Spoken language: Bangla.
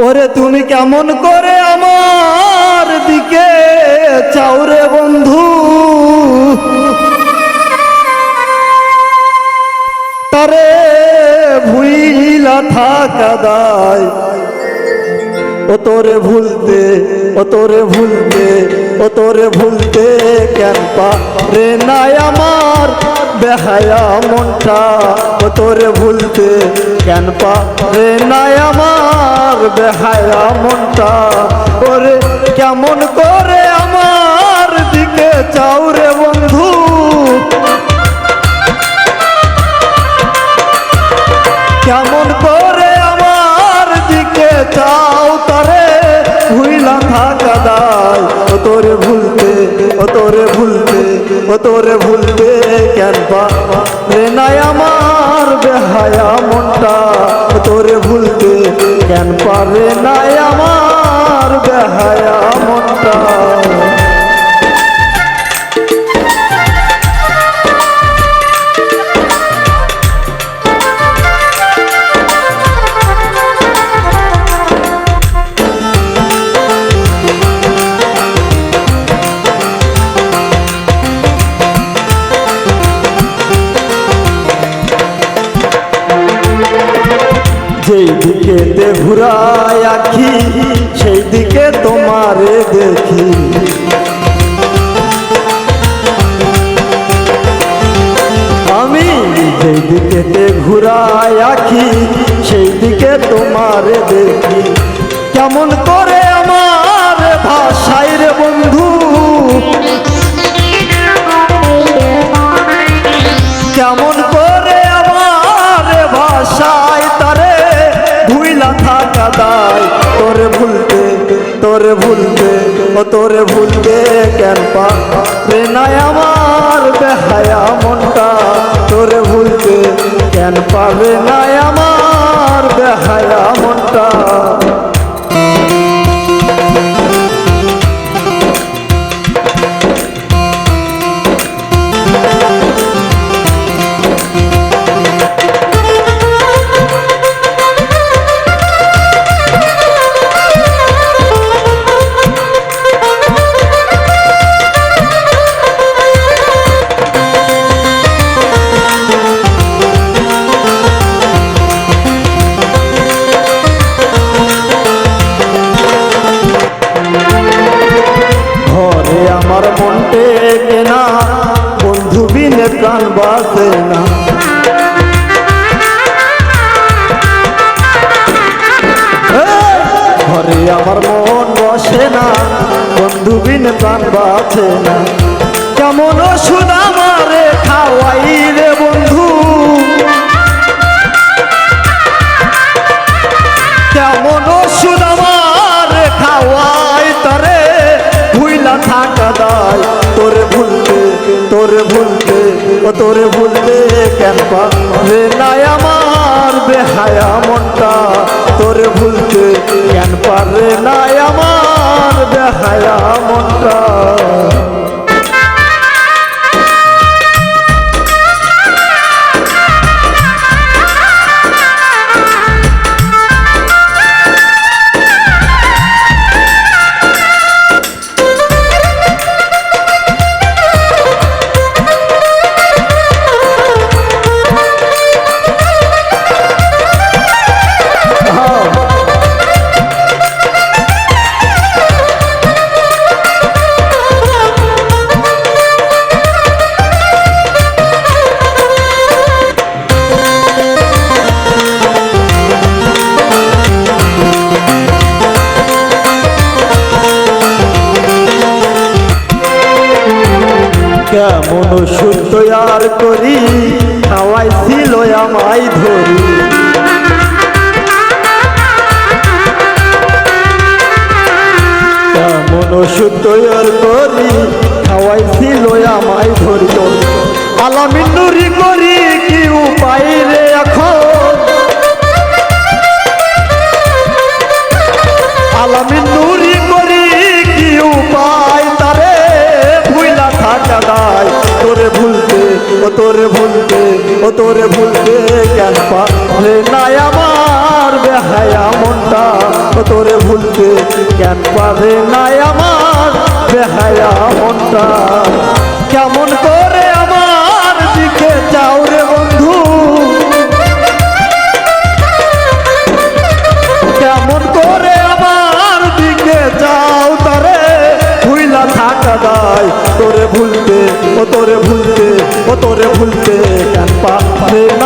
ওরে তুমি কেমন করে আমার দিকে চাও রে বন্ধু, তারে ভুইলা থাকা দায়। ও তোরে ভুলতে, ও তোরে ভুলতে, ও তোরে ভুলতে কেন পারে নাই আমার বেহায়া মনটা। ও তোরে ভুলতে কেন পারে নাই আমার বেহায়া মনটা। ওরে কেমন করে আমার দিকে চাও রে বন্ধু, কেমন করে আমার দিকে চাও, তারে ভুইলা থাকা দায়। ও তোরে ভুলতে, ও তোরে ভুলতে, ও তোরে ভুলতে কেন পারে নাই আমার বেহায়া মনটা। ও তোরে ভুলতে কেন পারে নাই আমার বেহায়া মনটা। যেই দিকে ঘুরাই আখি সেই দিকে তোমারে দেখি। আমি যেই দিকে ঘুরাই আখি সেই দিকে তোমারে দেখি। কেমন করে আমার ভাষায় রে বন্ধু, কেমন করে আমার ভাষায় তারে ভুইলা থাকা দায়। তোরে ভুলতে, তোরে ভুলতে, ও তোরে ভুলতে কেন পারে নাই আমার বেহায়া মনটা। তোরে ভুলতে কেন পারে নাই আমার বেহায়া মনটা। আমার মনটে কেনা বন্ধু বিনে প্রাণ বাসে না। ঘরে আমার মন বসে না বন্ধু বিনে প্রাণ বাসে না। কেমন ওষুধ আমারে খাওয়াই রে বন্ধু, কেমন ওষুধ আমারে খাওয়াই তারে ভুইলা থাকা দায়। তোরে ভুলতে, তোরে ভুলতে, ও তোরে ভুলতে কেন পারে নাই আমার বেহায়া মনটা। তোরে ভুলতে কেন পারে নাই আমার বেহায়া মনটা। কেমন ওষুধ তৈয়ার করি খাওয়াইছিল আমায় ধরি। কেমন ওষুধ তৈয়ার করি খাওয়াইছিল আমায় ধরি। আলামিন নুরি করি কি উপায় রে এখন, আলামিন নুরি করি কি উপায় তারে ভুইলা থাকা দায়। তোরে ভুলতে, ও তোরে ভুলতে, ও তোরে ভুলতে কেন পারে নাই আমার বেহায়া মনটা ও তোরে ভুলতে কেন পারে না আমার বেহায়া মনটা কেমন করে আমার দিকে যাও রে বন্ধু কেমন করে আমার দিকে যাও তারে ভুইলা থাকা দায় তোরে ভুলতে ও তোরে ভুলতে ও তোরে ভুলতে কেন পারে না